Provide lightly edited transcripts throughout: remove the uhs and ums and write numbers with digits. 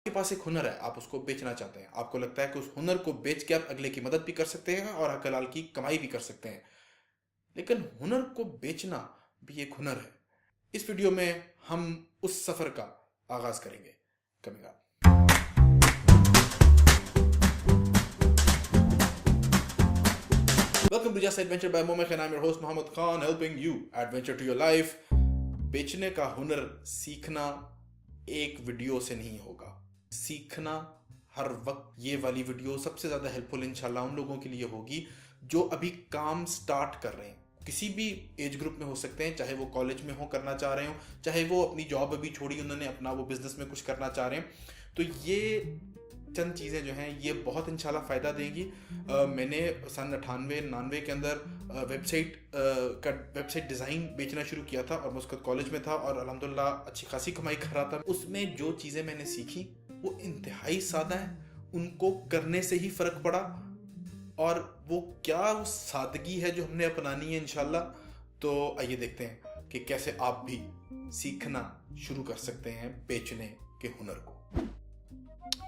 आपके पास एक हुनर है, आप उसको बेचना चाहते हैं, आपको लगता है कि उस हुनर को बेच के आप अगले की मदद भी कर सकते हैं और हलाल की कमाई भी कर सकते हैं, लेकिन हुनर को बेचना भी एक हुनर है। इस वीडियो में हम उस सफर का आगाज करेंगे। Coming up. Welcome to just adventure by Momik and I am your host Mohammad Khan, helping you adventure to your life. बेचने का हुनर सीखना एक वीडियो से नहीं होगा। सीखना हर वक्त, ये वाली वीडियो सबसे ज़्यादा हेल्पफुल इंशाल्लाह उन लोगों के लिए होगी जो अभी काम स्टार्ट कर रहे हैं। किसी भी एज ग्रुप में हो सकते हैं, चाहे वो कॉलेज में हो करना चाह रहे हो, चाहे वो अपनी जॉब अभी छोड़ी उन्होंने अपना वो बिजनेस में कुछ करना चाह रहे हैं। तो ये चंद चीज़ें जो हैं ये बहुत इंशाल्लाह फ़ायदा देंगी। मैंने सन 98-99 के अंदर वेबसाइट डिज़ाइन बेचना शुरू किया था और मैं उसका कॉलेज में था और अल्हम्दुलिल्लाह अच्छी खासी कमाई कर रहा था। उसमें जो चीज़ें मैंने सीखी वो इंतहाई सादा है, उनको करने से ही फ़र्क पड़ा। और वो क्या उस सादगी है जो हमने अपनानी है इंशाल्लाह। तो आइए देखते हैं कि कैसे आप भी सीखना शुरू कर सकते हैं बेचने के हुनर को।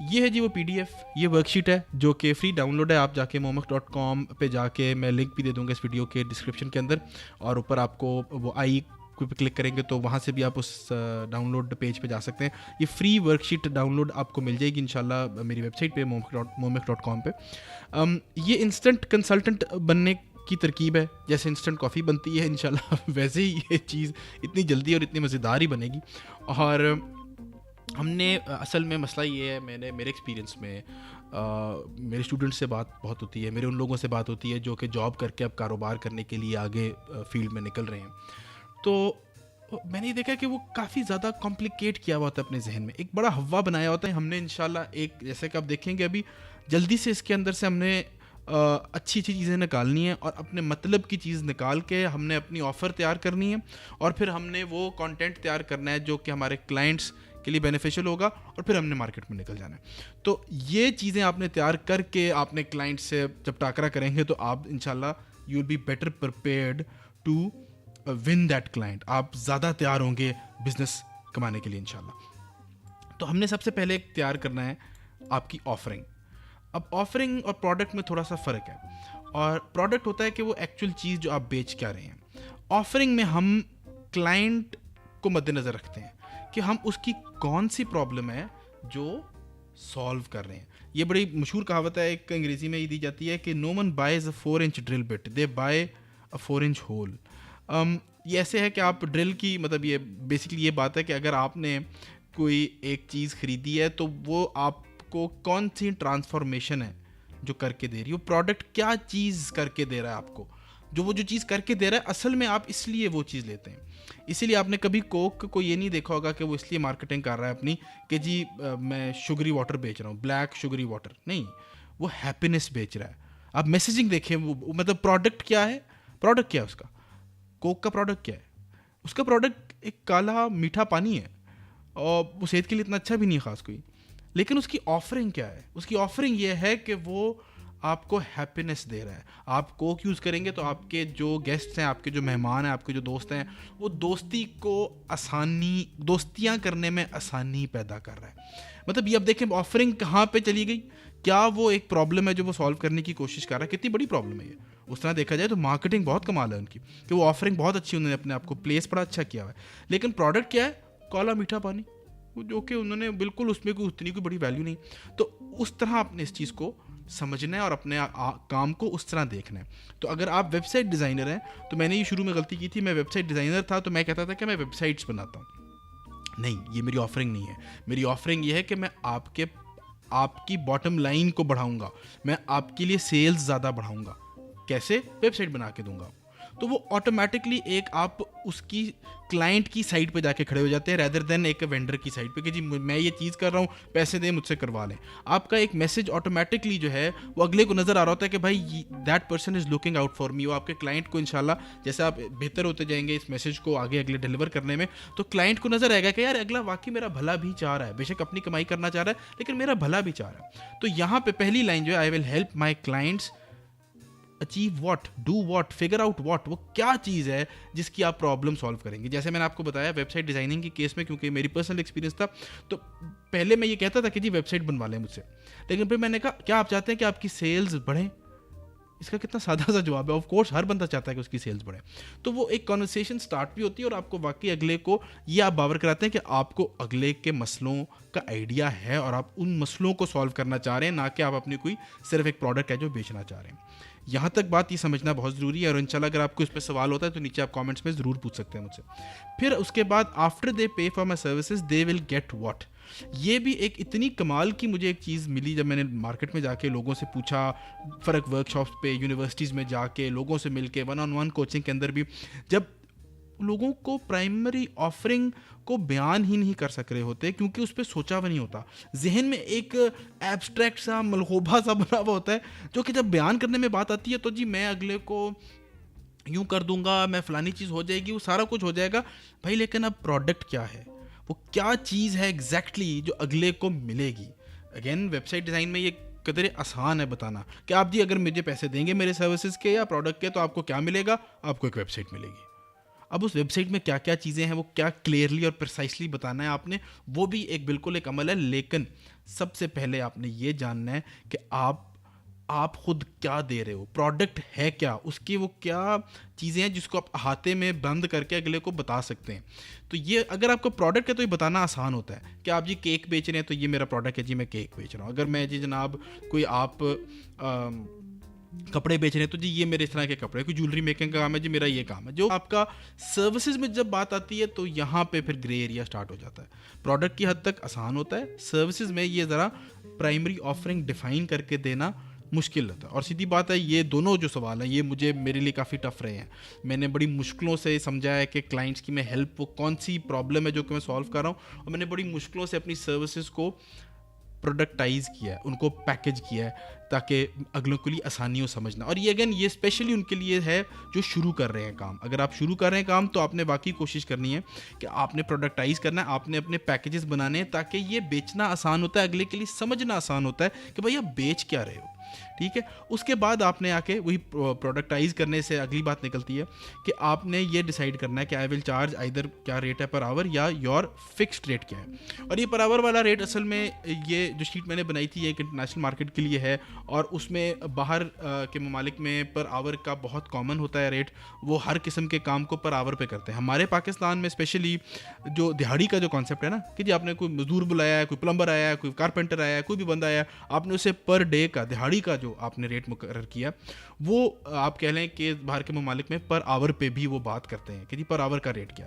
ये है जी वो PDF, ये वर्कशीट है जो कि फ्री डाउनलोड है। आप जाके momak.com पे जाके, मैं लिंक भी दे दूंगा इस वीडियो के डिस्क्रिप्शन के अंदर, और ऊपर आपको वो आई पे क्लिक करेंगे तो वहाँ से भी आप उस डाउनलोड पेज पे जा सकते हैं। ये फ्री वर्कशीट डाउनलोड आपको मिल जाएगी इंशाल्लाह मेरी वेबसाइट पे momak.com पे। ये इंस्टेंट कंसल्टेंट बनने की तरकीब है, जैसे इंस्टेंट कॉफ़ी बनती है इंशाल्लाह वैसे ही ये चीज़ इतनी जल्दी और इतनी मज़ेदार ही बनेगी। और हमने असल में मसला ये है, मेरे एक्सपीरियंस में मेरे स्टूडेंट्स से बात बहुत होती है, मेरे उन लोगों से बात होती है जो कि जॉब करके अब कारोबार करने के लिए आगे फील्ड में निकल रहे हैं। तो मैंने ये देखा कि वो काफ़ी ज़्यादा कॉम्प्लिकेट किया हुआ होता है अपने जहन में, एक बड़ा हवा बनाया होता है हमने इंशाल्लाह। एक जैसे कि आप देखेंगे अभी जल्दी से इसके अंदर से हमने अच्छी अच्छी चीज़ें निकालनी है और अपने मतलब की चीज़ निकाल के हमने अपनी ऑफ़र तैयार करनी है और फिर हमने वो कंटेंट तैयार करना है जो कि हमारे क्लाइंट्स के लिए बेनिफिशियल होगा और फिर हमने मार्केट में निकल जाना है। तो ये चीज़ें आपने तैयार करके आपने क्लाइंट से जब टाकरा करेंगे तो आप इंशाल्लाह you will be better prepared to win that client. आप ज़्यादा तैयार होंगे बिजनेस कमाने के लिए इंशाल्लाह। तो हमने सबसे पहले तैयार करना है आपकी ऑफरिंग। अब ऑफरिंग और प्रोडक्ट में थोड़ा सा फ़र्क है। और प्रोडक्ट होता है कि वो एक्चुअल चीज़ जो आप बेच क्या रहे हैं। ऑफरिंग में हम क्लाइंट को मद्देनज़र रखते हैं कि हम उसकी कौन सी प्रॉब्लम है जो सॉल्व कर रहे हैं। ये बड़ी मशहूर कहावत है, एक अंग्रेज़ी में ये दी जाती है कि no one buys a 4-inch drill bit, they buy a 4-inch hole. ये ऐसे है कि आप ड्रिल की, मतलब ये बेसिकली ये बात है कि अगर आपने कोई एक चीज़ ख़रीदी है तो वो आपको कौन सी ट्रांसफॉर्मेशन है जो करके दे रही है, वो प्रोडक्ट क्या चीज़ करके दे रहा है आपको। वो जो चीज़ करके दे रहा है असल में आप इसलिए वो चीज़ लेते हैं। इसीलिए आपने कभी कोक को ये नहीं देखा होगा कि वो इसलिए मार्केटिंग कर रहा है अपनी कि जी मैं शुगरी वाटर बेच रहा हूँ, ब्लैक शुगरी वाटर नहीं, वो हैप्पीनेस बेच रहा है। आप मैसेजिंग देखें, वो मतलब प्रोडक्ट क्या है, प्रोडक्ट क्या है उसका। कोक का प्रोडक्ट क्या है, उसका प्रोडक्ट एक काला मीठा पानी है और वो सेहत के लिए इतना अच्छा भी नहीं है ख़ास कोई। लेकिन उसकी ऑफरिंग क्या है, उसकी ऑफरिंग ये है कि वो आपको हैप्पीनेस दे रहा है। आप कोक यूज़ करेंगे तो आपके जो गेस्ट्स हैं, आपके जो मेहमान हैं, आपके जो दोस्त हैं, वो दोस्तियाँ करने में आसानी पैदा कर रहा है। मतलब ये अब देखें ऑफरिंग कहाँ पे चली गई। क्या वो एक प्रॉब्लम है जो वो सॉल्व करने की कोशिश कर रहा है, कितनी बड़ी प्रॉब्लम है ये। उस तरह देखा जाए तो मार्केटिंग बहुत कमाल है उनकी कि वो ऑफरिंग बहुत अच्छी, उन्होंने अपने आप को प्लेस बड़ा अच्छा किया हुआ है। लेकिन प्रोडक्ट क्या है, काला मीठा पानी, जो कि उन्होंने बिल्कुल उसमें कोई उतनी कोई बड़ी वैल्यू नहीं। तो उस तरह आपने इस चीज़ को समझना है और अपने काम को उस तरह देखना है। तो अगर आप वेबसाइट डिज़ाइनर हैं, तो मैंने ये शुरू में गलती की थी, मैं वेबसाइट डिज़ाइनर था तो मैं कहता था कि मैं वेबसाइट्स बनाता हूँ। नहीं, ये मेरी ऑफरिंग नहीं है। मेरी ऑफरिंग ये है कि मैं आपकी बॉटम लाइन को बढ़ाऊंगा, मैं आपके लिए सेल्स ज़्यादा बढ़ाऊंगा। कैसे? वेबसाइट बना के दूंगा। तो वो ऑटोमेटिकली एक आप उसकी क्लाइंट की साइड पे जाके खड़े हो जाते हैं रेदर देन एक वेंडर की साइड पे कि जी मैं ये चीज़ कर रहा हूँ, पैसे दें, मुझसे करवा लें। आपका एक मैसेज ऑटोमेटिकली जो है वो अगले को नज़र आ रहा होता है कि भाई that person is looking out for me. वो आपके क्लाइंट को इंशाल्लाह जैसे आप बेहतर होते जाएंगे इस मैसेज को आगे अगले डिलीवर करने में, तो क्लाइंट को नज़र आएगा कि यार अगला वाकई मेरा भला भी चाह रहा है, बेशक अपनी कमाई करना चाह रहा है लेकिन मेरा भला भी चाह रहा है। तो यहाँ पे पहली लाइन जो है, I will help my clients achieve what, do what, figure out what, वो क्या चीज़ है जिसकी आप प्रॉब्लम सॉल्व करेंगे। जैसे मैंने आपको बताया वेबसाइट डिज़ाइनिंग के केस में, क्योंकि मेरी पर्सनल एक्सपीरियंस था, तो पहले मैं ये कहता था कि जी वेबसाइट बनवा लें मुझसे, लेकिन फिर मैंने कहा क्या आप चाहते हैं कि आपकी सेल्स बढ़ें? इसका कितना सादा सा जवाब है। ऑफ कोर्स हर बंदा चाहता है कि उसकी सेल्स बढ़े। तो वो एक कॉन्वर्सेशन स्टार्ट भी होती है और आपको वाकई अगले को ये आप बावर कराते हैं कि आपको अगले के मसलों का आइडिया है और आप उन मसलों को सॉल्व करना चाह रहे हैं, ना कि आप अपनी कोई सिर्फ एक प्रोडक्ट है जो बेचना चाह रहे हैं। यहाँ तक बात ये समझना बहुत ज़रूरी है और इंशाल्लाह अगर आपको इस पर सवाल होता है तो नीचे आप कमेंट्स में ज़रूर पूछ सकते हैं मुझसे। फिर उसके बाद आफ्टर दे पे for my services they will get what. ये भी एक इतनी कमाल की मुझे एक चीज़ मिली जब मैंने मार्केट में जाके लोगों से पूछा, फ़र्क वर्कशॉप्स पे, यूनिवर्सिटीज़ में जाके लोगों से मिलके, 1-on-1 कोचिंग के अंदर भी, जब लोगों को प्राइमरी ऑफरिंग को बयान ही नहीं कर सक रहे होते क्योंकि उस पर सोचा हुआ नहीं होता। जहन में एक एब्स्ट्रैक्ट सा मलखोबा सा बना हुआ होता है जो कि जब बयान करने में बात आती है तो जी मैं अगले को यूँ कर दूंगा, मैं फ़लानी चीज़ हो जाएगी, वो सारा कुछ हो जाएगा भाई, लेकिन अब प्रोडक्ट क्या है, वो क्या चीज़ है एग्जैक्टली जो अगले को मिलेगी। अगेन वेबसाइट डिज़ाइन में ये कदर आसान है बताना कि आप जी अगर मुझे पैसे देंगे मेरे सर्विसेज के या प्रोडक्ट के तो आपको क्या मिलेगा, आपको एक वेबसाइट मिलेगी। अब उस वेबसाइट में क्या क्या चीज़ें हैं वो क्या क्लियरली और प्रिसाइसली बताना है आपने, वो भी एक बिल्कुल एक अमल है। लेकिन सबसे पहले आपने ये जानना है कि आप खुद क्या दे रहे हो, प्रोडक्ट है क्या, उसकी वो क्या चीज़ें हैं जिसको आप अहाते में बंद करके अगले को बता सकते हैं। तो ये अगर आपको प्रोडक्ट है तो ये बताना आसान होता है कि आप जी केक बेच रहे हैं तो ये मेरा प्रोडक्ट है जी, मैं केक बेच रहा हूँ। अगर मैं जी जनाब कोई आप कपड़े बेच रहे हैं तो जी ये मेरे इस तरह के कपड़े, कोई ज्वेलरी मेकिंग का काम है जी, मेरा ये काम है। जो आपका सर्विसेज में जब बात आती है तो यहाँ पे फिर ग्रे एरिया स्टार्ट हो जाता है। प्रोडक्ट की हद तक आसान होता है, सर्विसेज में ये ज़रा प्राइमरी ऑफरिंग डिफाइन करके देना मुश्किल रहता है। और सीधी बात है ये दोनों जो सवाल हैं ये मेरे लिए काफ़ी टफ रहे हैं। मैंने बड़ी मुश्किलों से समझा है कि क्लाइंट्स की मैं हेल्प, वो कौन सी प्रॉब्लम है जो कि मैं सॉल्व कर रहा हूँ, और मैंने बड़ी मुश्किलों से अपनी सर्विसेज को प्रोडक्टाइज किया है, उनको पैकेज किया है ताकि अगलों के लिए आसानी हो समझना। और ये अगेन ये स्पेशली उनके लिए है जो शुरू कर रहे हैं काम। अगर आप शुरू कर रहे हैं काम तो आपने वाकई कोशिश करनी है कि आपने प्रोडक्टाइज करना है, आपने अपने पैकेजेस बनाने हैं ताकि ये बेचना आसान होता है, अगले के लिए समझना आसान होता है कि भाई आप बेच क्या रहे हो। ठीक है, उसके बाद आपने आके वही प्रोडक्टाइज करने से अगली बात निकलती है कि आपने ये डिसाइड करना है कि आई विल चार्ज आइदर क्या रेट है पर आवर या योर फिक्स्ड रेट क्या है। और ये पर आवर वाला रेट असल में ये जो शीट मैंने बनाई थी एक इंटरनेशनल मार्केट के लिए है और उसमें बाहर के ममालिक में पर आवर का बहुत कॉमन होता है रेट, वो हर किस्म के काम को पर आवर पे करते हैं। हमारे पाकिस्तान में स्पेशली जो दिहाड़ी का जो कॉन्सेप्ट है ना कि जी आपने कोई मजदूर बुलाया है, कोई प्लम्बर आया है, कोई कारपेंटर आया है, कोई भी बंदा आया, आपने उसे पर डे का दिहाड़ी का जो आपने रेट मुकर्रर किया वो आप कह लें कि बाहर के ममालिक में पर आवर पे भी वो बात करते हैं कि जी पर आवर का रेट क्या।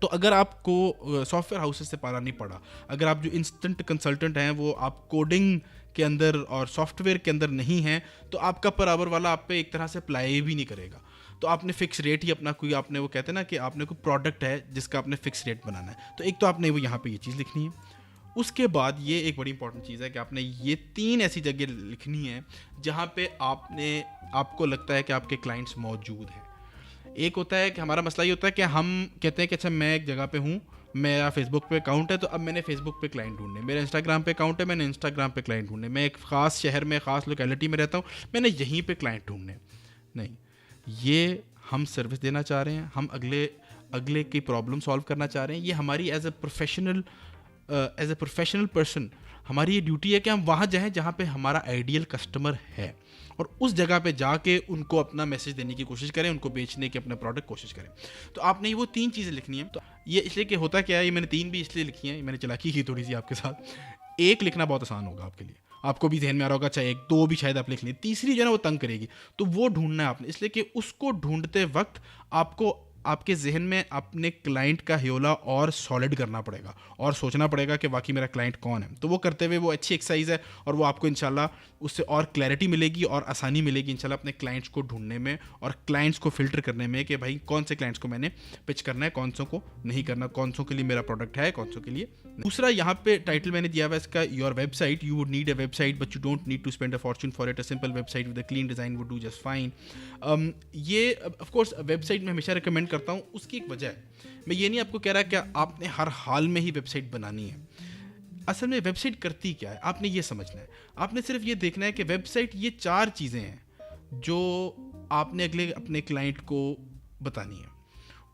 तो अगर आपको सॉफ्टवेयर हाउसेस से पाला नहीं पड़ा, अगर आप जो इंस्टेंट कंसल्टेंट हैं वो आप कोडिंग के अंदर और सॉफ्टवेयर के अंदर नहीं हैं, तो आपका पर आवर वाला आप पे एक तरह से अप्लाई भी नहीं करेगा। तो आपने फिक्स रेट ही अपना कोई, आपने वो कहते हैं ना कि आपने कोई प्रोडक्ट है जिसका आपने फिक्स रेट बनाना है, तो एक तो आपने वो यहाँ पे ये चीज़ लिखनी है। उसके बाद ये एक बड़ी इंपॉर्टेंट चीज़ है कि आपने ये 3 ऐसी जगह लिखनी है जहाँ पे आपको लगता है कि आपके क्लाइंट्स मौजूद हैं। एक होता है कि हमारा मसला ये होता है कि हम कहते हैं कि अच्छा मैं एक जगह पे हूँ, मेरा फेसबुक पे अकाउंट है तो अब मैंने फेसबुक पे क्लाइंट ढूंढने, मेरा इंस्टाग्राम पे अकाउंट है मैंने इंस्टाग्राम पे क्लाइंट ढूंढने, मैं एक ख़ास शहर में ख़ास लोकेलिटी में रहता हूँ मैंने यहीं पे क्लाइंट ढूंढने। नहीं, ये हम सर्विस देना चाह रहे हैं, हम अगले की प्रॉब्लम सॉल्व करना चाह रहे हैं। ये हमारी एज ए प्रोफेशनल पर्सन हमारी ये ड्यूटी है कि हम वहाँ जाएँ जहाँ पे हमारा आइडियल कस्टमर है और उस जगह पे जाके उनको अपना मैसेज देने की कोशिश करें, उनको बेचने की अपना प्रोडक्ट कोशिश करें। तो आपने वो 3 चीज़ें लिखनी है। तो ये इसलिए कि होता क्या है, ये मैंने 3 भी इसलिए लिखी हैं, मैंने चलाकी की थोड़ी सी आपके साथ। एक लिखना बहुत आसान होगा आपके लिए, आपको भी ध्यान में आ रहा होगा, चाहे 1-2 भी शायद आप लिख लें, तीसरी जो है ना वो तंग करेगी, तो वो ढूंढना है आपने। इसलिए कि उसको ढूंढते वक्त आपको आपके जहन में अपने क्लाइंट का ह्योला और सॉलिड करना पड़ेगा और सोचना पड़ेगा कि वाकई मेरा क्लाइंट कौन है। तो वो करते हुए वो अच्छी एक्सरसाइज है और वो आपको इंशाल्लाह उससे और क्लैरिटी मिलेगी और आसानी मिलेगी इंशाल्लाह अपने क्लाइंट्स को ढूंढने में और क्लाइंट्स को फ़िल्टर करने में कि भाई कौन से क्लाइंट्स को मैंने पिच करना है, कौन सो को नहीं करना, कौन सो के लिए मेरा प्रोडक्ट है, कौन सो के लिए नहीं। दूसरा यहाँ पे टाइटल मैंने दिया हुआ है इसका, your website, you would need a website but you don't need to spend a fortune for it, a simple website with a clean design would do just fine. ये ऑफ कोर्स वेबसाइट में हमेशा recommend करता हूँ, उसकी एक वजह है। मैं ये नहीं आपको कह रहा कि आपने हर हाल में ही वेबसाइट बनानी है। असल में वेबसाइट करती क्या है आपने ये समझना है। आपने सिर्फ ये देखना है कि वेबसाइट ये 4 चीज़ें हैं जो आपने अगले अपने क्लाइंट को बतानी है,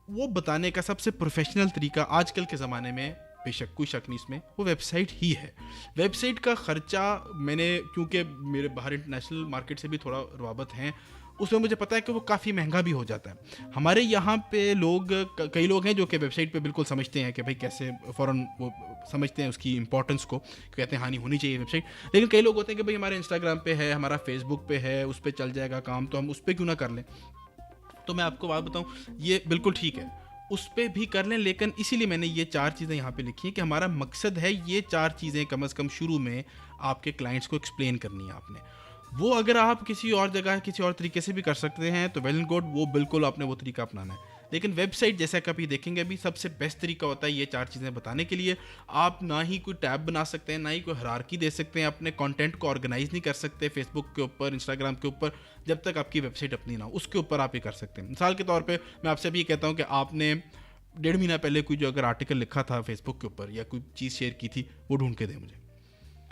वो बताने का सबसे प्रोफेशनल तरीका आजकल के ज़माने में, बेशक कोई शक नहीं इसमें, वो वेबसाइट ही है। वेबसाइट का ख़र्चा मैंने, क्योंकि मेरे बाहर इंटरनेशनल मार्केट से भी थोड़ा रवाबत हैं, उसमें मुझे पता है कि वो काफ़ी महंगा भी हो जाता है। हमारे यहाँ पे लोग, कई लोग हैं जो कि वेबसाइट पे बिल्कुल समझते हैं कि भाई कैसे, फ़ौरन वो समझते हैं उसकी इंपॉर्टेंस को, कहते हैं हाँ नहीं होनी चाहिए वेबसाइट। लेकिन कई लोग होते हैं कि भाई हमारे इंस्टाग्राम पे है, हमारा फेसबुक पे है, उस पर चल जाएगा काम, तो हम उस पर क्यों ना कर लें। तो मैं आपको बात बताऊं, ये बिल्कुल ठीक है, उस पर भी कर लें, लेकिन इसीलिए मैंने ये 4 चीज़ें यहाँ पे लिखी हैं कि हमारा मकसद है ये 4 चीज़ें कम से कम शुरू में आपके क्लाइंट्स को एक्सप्लेन करनी है आपने। वो अगर आप किसी और जगह किसी और तरीके से भी कर सकते हैं तो वेल एंड गुड, वो बिल्कुल आपने वो तरीका अपनाना है। लेकिन वेबसाइट, जैसा कि आप ये देखेंगे अभी, सबसे बेस्ट तरीका होता है ये 4 चीज़ें बताने के लिए। आप ना ही कोई टैब बना सकते हैं, ना ही कोई हायरार्की दे सकते हैं, अपने कंटेंट को ऑर्गेनाइज नहीं कर सकते फेसबुक के ऊपर, इंस्टाग्राम के ऊपर, जब तक आपकी वेबसाइट अपनी ना हो। उसके ऊपर आप ये कर सकते हैं। मिसाल के तौर पे मैं आपसे भी ये कहता हूँ कि आपने 1.5 महीना पहले कोई जो अगर आर्टिकल लिखा था फेसबुक के ऊपर या कोई चीज़ शेयर की थी, वो ढूंढ के दें मुझे।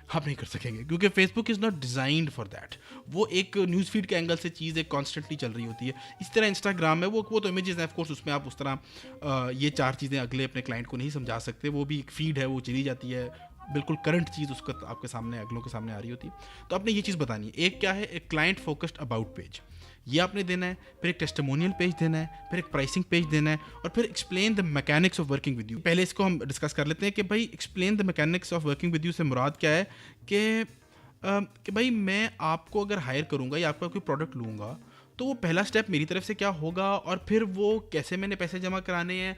आप नहीं कर सकेंगे क्योंकि Facebook is not designed for that. वो एक न्यूज़ फीड के एंगल से चीज़ एक कॉन्स्टेंटली चल रही होती है। इस तरह इंस्टाग्राम है, वो तो इमेजेस हैं, ऑफ कोर्स उसमें आप उस तरह ये 4 चीज़ें अगले अपने क्लाइंट को नहीं समझा सकते। वो भी एक फीड है, वो चली जाती है, बिल्कुल करंट चीज़ उसका आपके सामने, अगलों के सामने आ रही होती है। तो आपने ये चीज़ बतानी है। एक क्या है, एक क्लाइंट फोकस्ड अबाउट पेज, ये आपने देना है। फिर एक टेस्टिमोनियल पेज देना है, फिर एक प्राइसिंग पेज देना है, और फिर explain the mechanics of working with you. पहले इसको हम डिस्कस कर लेते हैं कि भाई explain the mechanics of working with you से मुराद क्या है कि भाई मैं आपको अगर हायर करूँगा या आपका कोई प्रोडक्ट लूँगा, तो वो पहला स्टेप मेरी तरफ से क्या होगा, और फिर वो कैसे मैंने पैसे जमा कराने हैं,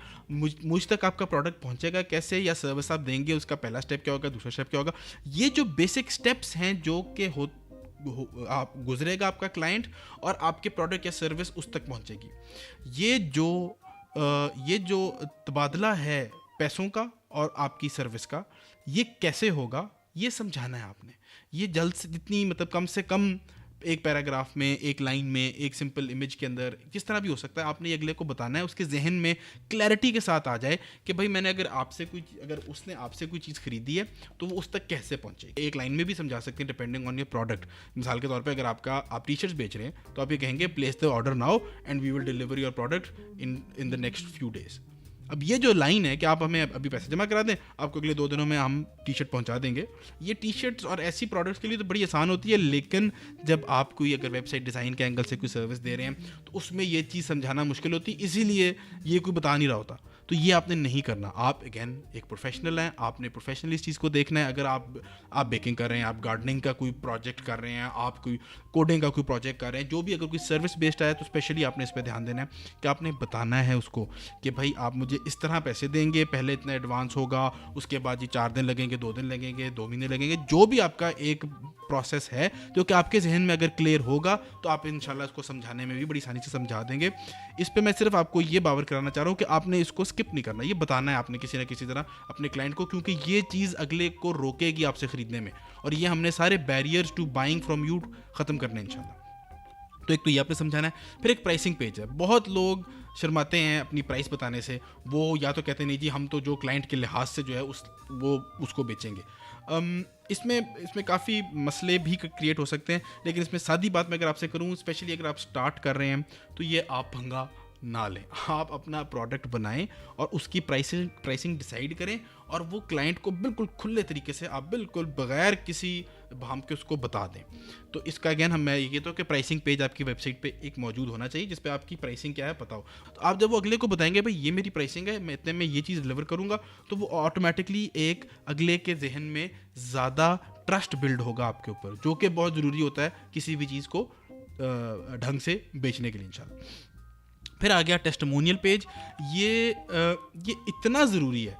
मुझ तक आपका प्रोडक्ट पहुंचेगा कैसे, या सर्विस आप देंगे, उसका पहला स्टेप क्या होगा, दूसरा स्टेप क्या होगा। ये जो बेसिक स्टेप्स हैं जो कि आप गुजरेगा आपका क्लाइंट, और आपके प्रोडक्ट या सर्विस उस तक पहुंचेगी। ये जो तबादला है पैसों का और आपकी सर्विस का, ये कैसे होगा, ये समझाना है आपने। ये जल्द से जितनी, मतलब कम से कम एक पैराग्राफ में, एक लाइन में, एक सिंपल इमेज के अंदर, किस तरह भी हो सकता है, आपने अगले को बताना है, उसके जहन में क्लैरिटी के साथ आ जाए कि भाई मैंने अगर उसने आपसे कोई चीज़ खरीदी है तो वो उस तक कैसे पहुंचे। एक लाइन में भी समझा सकते हैं डिपेंडिंग ऑन योर प्रोडक्ट। मिसाल के तौर पे अगर आप टी शर्ट्स बेच रहे हैं तो आप ये कहेंगे place the order now and we will deliver your product in the next few days. अब ये जो लाइन है कि आप हमें अभी पैसे जमा करा दें, आपको अगले 2 दिनों में हम टी शर्ट पहुंचा देंगे, ये टी शर्ट्स और ऐसी प्रोडक्ट्स के लिए तो बड़ी आसान होती है। लेकिन जब आप कोई अगर वेबसाइट डिज़ाइन के एंगल से कोई सर्विस दे रहे हैं तो उसमें ये चीज़ समझाना मुश्किल होती है, इसीलिए ये कोई बता नहीं रहा होता। तो ये आपने नहीं करना। आप अगेन एक प्रोफेशनल हैं, आपने प्रोफेशनली इस चीज़ को देखना है। अगर आप बेकिंग कर रहे हैं, आप गार्डनिंग का कोई प्रोजेक्ट कर रहे हैं, आप कोई कोडिंग का कोई प्रोजेक्ट कर रहे हैं, जो भी अगर कोई सर्विस बेस्ड है तो स्पेशली आपने इस पर ध्यान देना है कि आपने बताना है उसको कि भाई आप मुझे इस तरह पैसे देंगे, पहले इतना एडवांस होगा, उसके बाद ये 4 दिन लगेंगे, 2 दिन लगेंगे, 2 महीने लगेंगे, जो भी आपका एक प्रोसेस है जो कि आपके जहन में अगर क्लियर होगा तो आप इंशाल्लाह इसको समझाने में भी बड़ी आसानी से समझा देंगे। इस पे मैं सिर्फ आपको ये बावर कराना चाह रहा हूँ कि आपने इसको स्किप नहीं करना, ये बताना है आपने किसी ना किसी तरह अपने क्लाइंट को, क्योंकि ये चीज़ अगले को रोकेगी आपसे ख़रीदने में, और ये हमने सारे barriers to buying from you ख़त्म करने इंशाल्लाह। तो एक तो ये आपने समझाना है। फिर एक प्राइसिंग पेज है। बहुत लोग शर्माते हैं अपनी प्राइस बताने से, वो या तो कहते नहीं जी हम तो जो क्लाइंट के लिहाज से जो है उसको बेचेंगे। इसमें काफ़ी मसले भी क्रिएट हो सकते हैं, लेकिन इसमें सादी बात मैं अगर आपसे करूं, स्पेशली अगर आप स्टार्ट कर रहे हैं तो ये आप पंगा ना लें। आप अपना प्रोडक्ट बनाएं और उसकी प्राइसिंग डिसाइड करें, और वो क्लाइंट को बिल्कुल खुले तरीके से आप बिल्कुल बगैर किसी भाम के उसको बता दें। तो इसका अगेन मैं ये कहता हूँ कि प्राइसिंग पेज आपकी वेबसाइट पे एक मौजूद होना चाहिए जिस पे आपकी प्राइसिंग क्या है पता हो। तो आप जब वो अगले को बताएंगे भाई ये मेरी प्राइसिंग है, मैं इतने में ये चीज़ डिलीवर करूँगा, तो वो ऑटोमेटिकली एक अगले के जहन में ज़्यादा ट्रस्ट बिल्ड होगा आपके ऊपर, जो कि बहुत ज़रूरी होता है किसी भी चीज़ को ढंग से बेचने के लिए इंशाल्लाह। फिर आ गया टेस्टिमोनियल पेज। ये इतना ज़रूरी है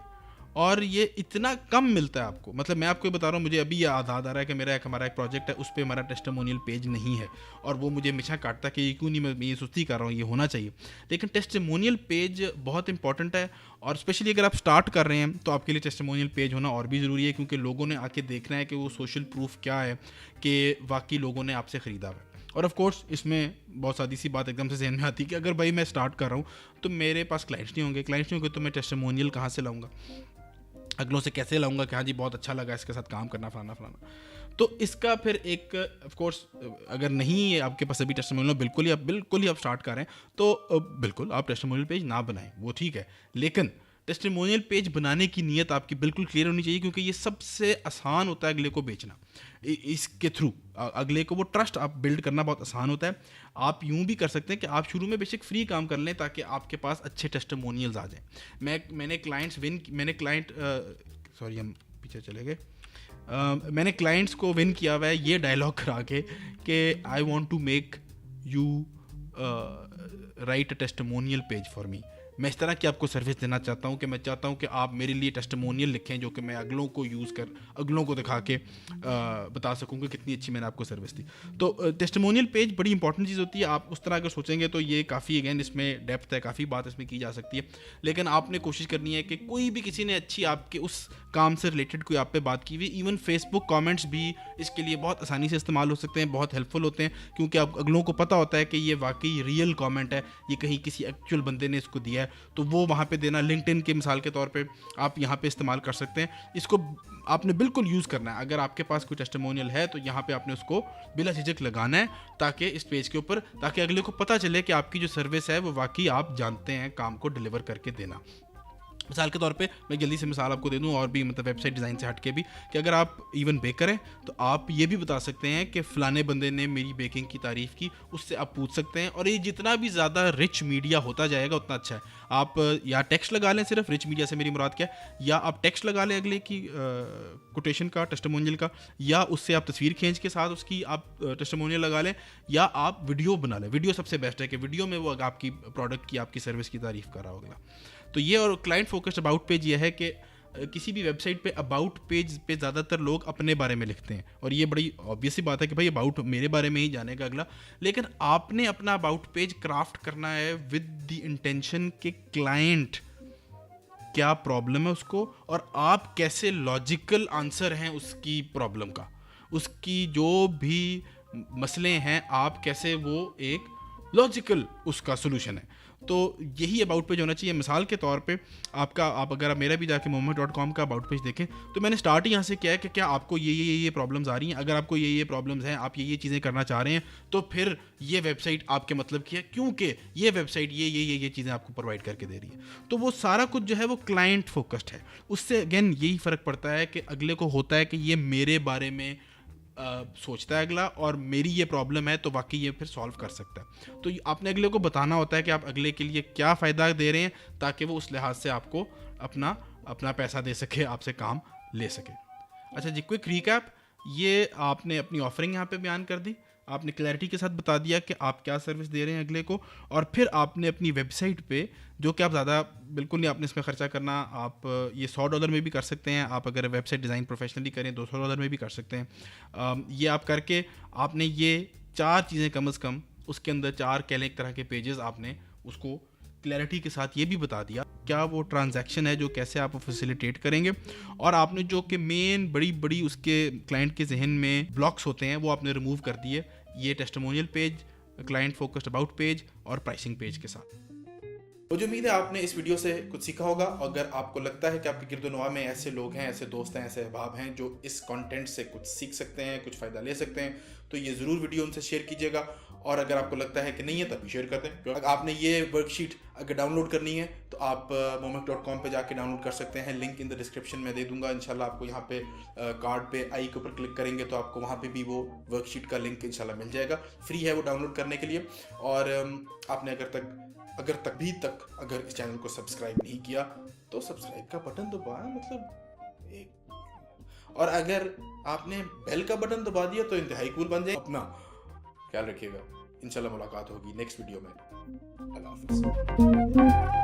और ये इतना कम मिलता है आपको। मतलब मैं आपको बता रहा हूँ, मुझे अभी याद आ रहा है कि हमारा एक प्रोजेक्ट है, उस पर हमारा टेस्टिमोनियल पेज नहीं है, और वो मुझे हमेशा काटता कि ये क्यों नहीं, मैं ये सुस्ती कर रहा हूँ, ये होना चाहिए। लेकिन टेस्टिमोनियल पेज बहुत इंपॉर्टेंट है, और स्पेशली अगर आप स्टार्ट कर रहे हैं तो आपके लिए टेस्टिमोनियल पेज होना और भी ज़रूरी है, क्योंकि लोगों ने आके देखना है कि वो सोशल प्रूफ क्या है कि वाकई लोगों ने आपसे ख़रीदा हुआ है। और ऑफ कोर्स इसमें बहुत सादी सी बात एकदम से जहन में आती है कि अगर भाई मैं स्टार्ट कर रहा हूँ तो मेरे पास क्लाइंट्स नहीं होंगे तो मैं टेस्टिमोनियल कहाँ से लाऊंगा, अगलों से कैसे लाऊंगा कि हाँ जी बहुत अच्छा लगा इसके साथ काम करना, फलाना। तो इसका फिर एक ऑफ कोर्स अगर नहीं है आपके पास अभी टेस्टिमोनियल, बिल्कुल ही आप स्टार्ट कर रहे हैं तो बिल्कुल आप टेस्टिमोनियल पेज ना बनाएं, वो ठीक है। लेकिन टेस्टिमोनियल पेज बनाने की नीयत आपकी बिल्कुल क्लियर होनी चाहिए, क्योंकि ये सबसे आसान होता है अगले को बेचना। इसके थ्रू अगले को वो ट्रस्ट आप बिल्ड करना बहुत आसान होता है। आप यूं भी कर सकते हैं कि आप शुरू में बेसिक फ्री काम कर लें ताकि आपके पास अच्छे टेस्टिमोनियल्स आ जाएं। मैंने क्लाइंट्स को विन किया हुआ है ये डायलॉग करा के कि I want to make you write a testimonial page for me. मैं इस तरह की आपको सर्विस देना चाहता हूँ कि मैं चाहता हूँ कि आप मेरे लिए टेस्टिमोनियल लिखें जो कि मैं अगलों को यूज़ कर अगलों को दिखा के बता सकूँ कि कितनी अच्छी मैंने आपको सर्विस दी। तो टेस्टिमोनियल पेज बड़ी इंपॉर्टेंट चीज़ होती है। आप उस तरह अगर सोचेंगे तो ये काफ़ी अगेन इसमें डेप्थ है, काफ़ी बात इसमें की जा सकती है। लेकिन आपने कोशिश करनी है कि कोई भी किसी ने अच्छी आपके उस काम से रिलेटेड कोई आप पे बात की हुई, इवन फेसबुक कमेंट्स भी इसके लिए बहुत आसानी से इस्तेमाल हो सकते हैं, बहुत हेल्पफुल होते हैं, क्योंकि आप अगलों को पता होता है कि ये वाकई रियल कमेंट है, ये कहीं किसी एक्चुअल बंदे ने इसको दिया है, तो वो वहाँ पे देना। लिंक्डइन के मिसाल के तौर पे आप यहाँ पे इस्तेमाल कर सकते हैं। इसको आपने बिल्कुल यूज़ करना है। अगर आपके पास कोई टेस्टिमोनियल है तो यहाँ पे आपने उसको बिला झिझक लगाना है ताकि इस पेज के ऊपर, ताकि अगले को पता चले कि आपकी जो सर्विस है वो वाकई आप जानते हैं काम को डिलीवर करके देना। मिसाल के तौर पे मैं जल्दी से मिसाल आपको दे दूं, और भी मतलब वेबसाइट डिज़ाइन से हट के भी, कि अगर आप इवन बेकर हैं तो आप ये भी बता सकते हैं कि फ़लाने बंदे ने मेरी बेकिंग की तारीफ़ की, उससे आप पूछ सकते हैं। और ये जितना भी ज़्यादा रिच मीडिया होता जाएगा उतना अच्छा है। आप या टेक्स्ट लगा लें, सिर्फ रिच मीडिया से मेरी मुराद क्या है, या आप टेक्स्ट लगा लें अगले की कोटेशन का, टेस्टिमोनियल का, या उससे आप तस्वीर खींच के साथ उसकी आप टेस्टिमोनियल लगा लें, या आप वीडियो बना लें। वीडियो सबसे बेस्ट है कि वीडियो में वो आपकी प्रोडक्ट की, आपकी सर्विस की तारीफ़ कर रहा होगा। तो ये, और क्लाइंट फोकस्ड अबाउट पेज ये है कि किसी भी वेबसाइट पे अबाउट पेज पे ज़्यादातर लोग अपने बारे में लिखते हैं, और ये बड़ी ऑब्वियस सी बात है कि भाई अबाउट मेरे बारे में ही जानेगा अगला। लेकिन आपने अपना अबाउट पेज क्राफ्ट करना है विद द इंटेंशन कि क्लाइंट क्या प्रॉब्लम है उसको, और आप कैसे लॉजिकल आंसर हैं उसकी प्रॉब्लम का, उसकी जो भी मसले हैं आप कैसे वो एक लॉजिकल उसका सोल्यूशन है। तो यही अबाउट पेज होना चाहिए। मिसाल के तौर पे आप अगर आप मेरा भी जाके mohammed.com का अबाउट पेज देखें तो मैंने स्टार्ट ही यहाँ से किया है कि क्या आपको ये प्रॉब्लम्स आ रही हैं। अगर आपको ये प्रॉब्लम्स हैं, आप ये चीज़ें करना चाह रहे हैं, तो फिर ये वेबसाइट आपके मतलब की है, क्योंकि ये वेबसाइट ये चीज़ें आपको प्रोवाइड करके दे रही है। तो वो सारा कुछ जो है वो क्लाइंट फोकस्ड है। उससे अगेन यही फ़र्क पड़ता है कि अगले को होता है कि ये मेरे बारे में सोचता है अगला, और मेरी ये प्रॉब्लम है तो वाकई ये फिर सॉल्व कर सकता है। तो आपने अगले को बताना होता है कि आप अगले के लिए क्या फ़ायदा दे रहे हैं, ताकि वो उस लिहाज से आपको अपना पैसा दे सके, आपसे काम ले सके। अच्छा जी, क्विक रिकैप, ये आपने अपनी ऑफरिंग यहाँ पे बयान कर दी, आपने क्लैरिटी के साथ बता दिया कि आप क्या सर्विस दे रहे हैं अगले को, और फिर आपने अपनी वेबसाइट पे, जो कि आप ज़्यादा बिल्कुल नहीं आपने इसमें ख़र्चा करना, आप ये $100 में भी कर सकते हैं, आप अगर वेबसाइट डिज़ाइन प्रोफेशनली करें $200 में भी कर सकते हैं। ये आप करके आपने ये 4 चीज़ें कम से कम उसके अंदर 4 कह लें एक तरह के पेजेस आपने उसको क्लैरिटी के साथ ये भी बता दिया क्या वो ट्रांजैक्शन है जो कैसे आप फैसिलिटेट करेंगे, और आपने जो कि मेन बड़ी उसके क्लाइंट के जहन में ब्लॉक्स होते हैं वो आपने रिमूव कर दिए, ये testimonial page, client focused about page और प्राइसिंग पेज के साथ। मुझे उम्मीद है आपने इस वीडियो से कुछ सीखा होगा। अगर आपको लगता है कि आपके गिरदोनवा में ऐसे लोग हैं, ऐसे दोस्त हैं, ऐसे अहबाब हैं जो इस कंटेंट से कुछ सीख सकते हैं, कुछ फ़ायदा ले सकते हैं, तो ये ज़रूर वीडियो उनसे शेयर कीजिएगा। और अगर आपको लगता है कि नहीं है तभी शेयर कर दें। अगर आपने ये वर्कशीट अगर डाउनलोड करनी है तो आप mohammed.com पे जाके डाउनलोड कर सकते हैं, लिंक इन द डिस्क्रिप्शन में दे दूंगा। इंशाल्लाह आपको यहाँ पे कार्ड पे आई के ऊपर क्लिक करेंगे तो आपको वहाँ पे भी वो वर्कशीट का लिंक इंशाल्लाह मिल जाएगा। फ्री है वो डाउनलोड करने के लिए। और आपने अगर इस चैनल को सब्सक्राइब नहीं किया तो सब्सक्राइब का बटन दबाएं, मतलब एक, और अगर आपने बेल का बटन दबा दिया तो इंतहाई कूल बन जाए। अपना ख्याल रखिएगा, इंशाल्लाह मुलाकात होगी नेक्स्ट वीडियो में। अल्लाह हाफ़िज़।